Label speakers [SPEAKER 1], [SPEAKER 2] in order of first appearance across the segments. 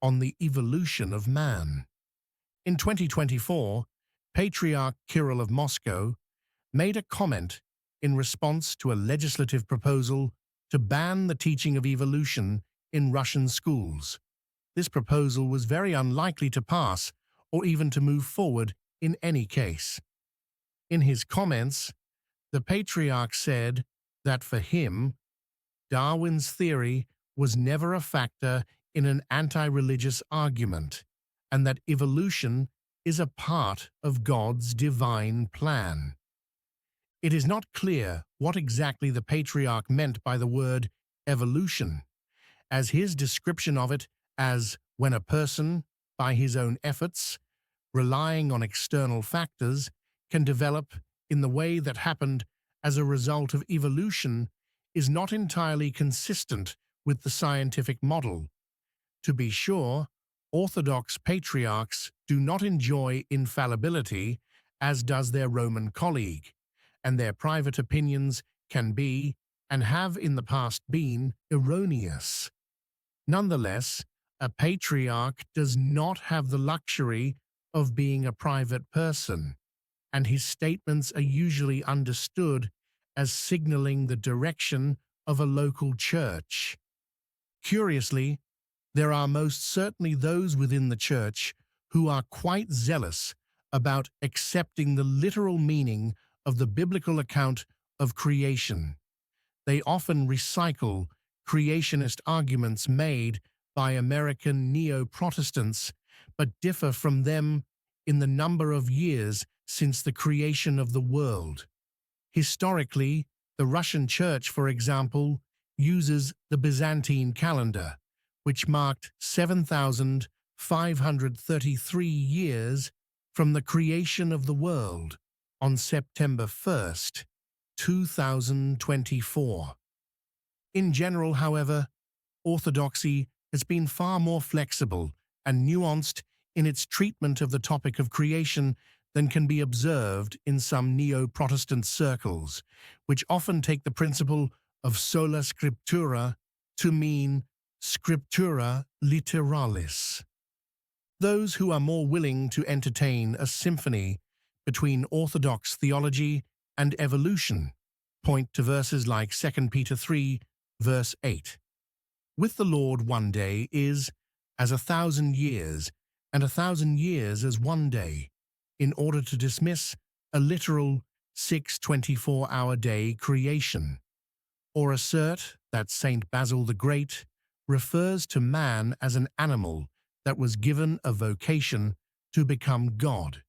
[SPEAKER 1] on the evolution of man. In 2024, Patriarch Kirill of Moscow made a comment in response to a legislative proposal to ban the teaching of evolution in Russian schools. This proposal was very unlikely to pass or even to move forward in any case. In his comments, the Patriarch said that for him, Darwin's theory was never a factor in an anti-religious argument, and that evolution is a part of God's divine plan. It is not clear what exactly the Patriarch meant by the word evolution, as his description of it as when a person, by his own efforts, relying on external factors, can develop in the way that happened as a result of evolution is not entirely consistent with the scientific model. To be sure, Orthodox patriarchs do not enjoy infallibility, as does their Roman colleague, and their private opinions can be, and have in the past been, erroneous. Nonetheless, a patriarch does not have the luxury of being a private person, and his statements are usually understood as signaling the direction of a local church. Curiously, there are most certainly those within the church who are quite zealous about accepting the literal meaning of the biblical account of creation. They often recycle creationist arguments made by American neo-Protestants, but differ from them in the number of years since the creation of the world. Historically, the Russian Church, for example, uses the Byzantine calendar, which marked 7,533 years from the creation of the world on September 1st, 2024. In general, however, Orthodoxy has been far more flexible and nuanced in its treatment of the topic of creation than can be observed in some neo-Protestant circles, which often take the principle of sola scriptura to mean scriptura literalis. Those who are more willing to entertain a symphony between Orthodox theology and evolution point to verses like 2 Peter 3, verse 8. With the Lord one day is as 1,000 years, and 1,000 years as one day, in order to dismiss a literal 6 24-hour-day creation, or assert that Saint Basil the Great refers to man as an animal that was given a vocation to become God.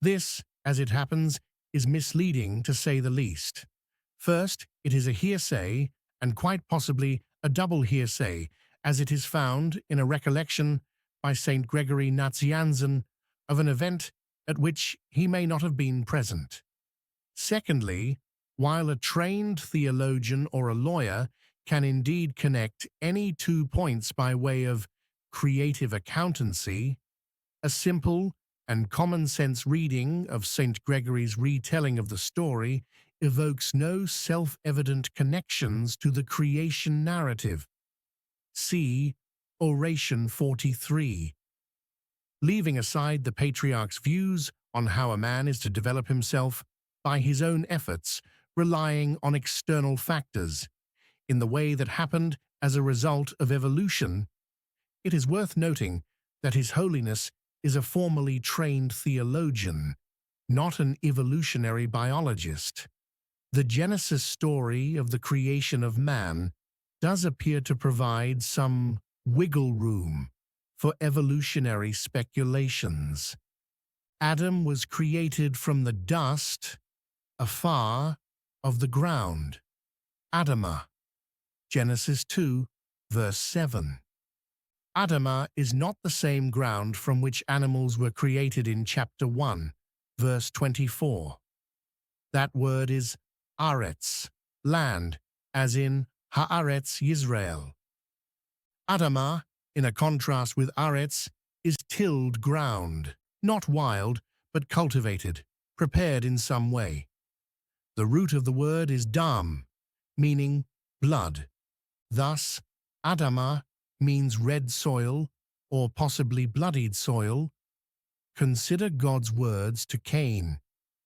[SPEAKER 1] This, as it happens, is misleading to say the least. First, it is a hearsay, and quite possibly a double hearsay, as it is found in a recollection by Saint Gregory Nazianzen of an event at which he may not have been present. Secondly, while a trained theologian or a lawyer can indeed connect any 2 points by way of creative accountancy, a simple and common-sense reading of St. Gregory's retelling of the story evokes no self-evident connections to the creation narrative. See Oration 43. Leaving aside the Patriarch's views on how a man is to develop himself by his own efforts, relying on external factors, in the way that happened as a result of evolution, it is worth noting that His Holiness is a formally trained theologian, not an evolutionary biologist. The Genesis story of the creation of man does appear to provide some wiggle room for evolutionary speculations. Adam was created from the dust, afar, of the ground. Adamah. Genesis 2, verse 7. Adamah is not the same ground from which animals were created in chapter 1, verse 24. That word is aretz, land, as in Haaretz Yisrael. Adamah, in a contrast with aretz, is tilled ground, not wild, but cultivated, prepared in some way. The root of the word is dam, meaning blood. Thus, Adamah means red soil, or possibly bloodied soil, consider God's words to Cain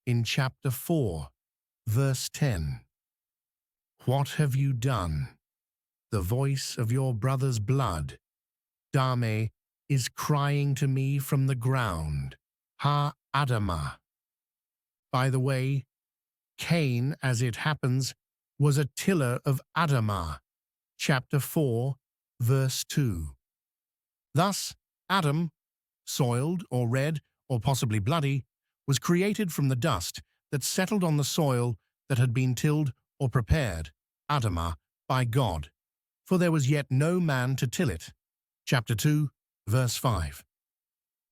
[SPEAKER 1] in chapter 4, verse 10. What have you done? The voice of your brother's blood, Dame, is crying to me from the ground. Adamah. By the way, Cain, as it happens, was a tiller of Adamah, chapter 4, verse 2. Thus, Adam, soiled or red or possibly bloody, was created from the dust that settled on the soil that had been tilled or prepared, Adamah, by God, for there was yet no man to till it. Chapter 2, verse 5.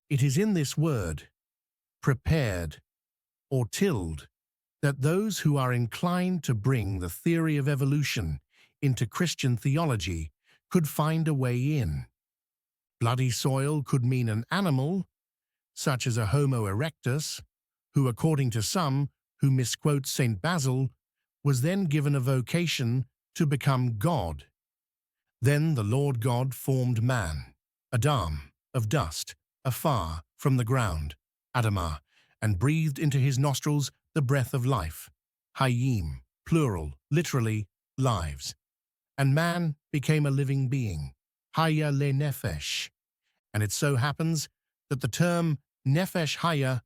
[SPEAKER 1] It is in this word, prepared or tilled, that those who are inclined to bring the theory of evolution into Christian theology could find a way in. Bloody soil could mean an animal, such as a Homo erectus, who, according to some who misquote St. Basil, was then given a vocation to become God. Then the Lord God formed man, Adam, of dust, afar, from the ground, Adamah, and breathed into his nostrils the breath of life, Hayyim, plural, literally, lives. And man became a living being, Hayyah le Nephesh. And it so happens that the term Nephesh Hayyah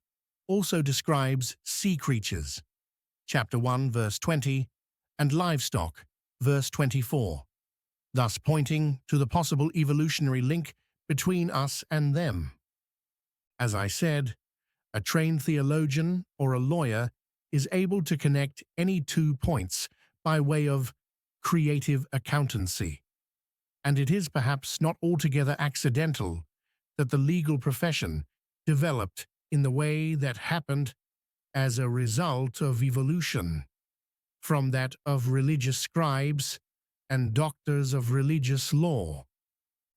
[SPEAKER 1] also describes sea creatures, chapter 1, verse 20, and livestock, verse 24, thus pointing to the possible evolutionary link between us and them. As I said, a trained theologian or a lawyer is able to connect any 2 points by way of creative accountancy, and it is perhaps not altogether accidental that the legal profession developed in the way that happened as a result of evolution, from that of religious scribes and doctors of religious law.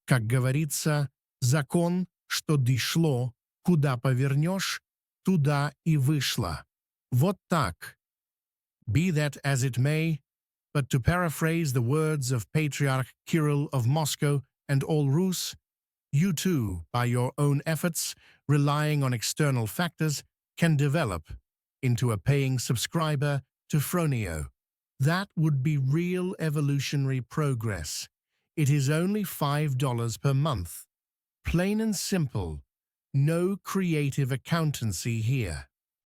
[SPEAKER 1] Как говорится, закон, что дошло, куда повернешь, туда и вышло. Вот так. Be that as it may, but to paraphrase the words of Patriarch Kirill of Moscow and all Rus, you too, by your own efforts, relying on external factors, can develop into a paying subscriber to Phroneo. That would be real evolutionary progress. It is only $5 per month. Plain and simple. No creative accountancy here.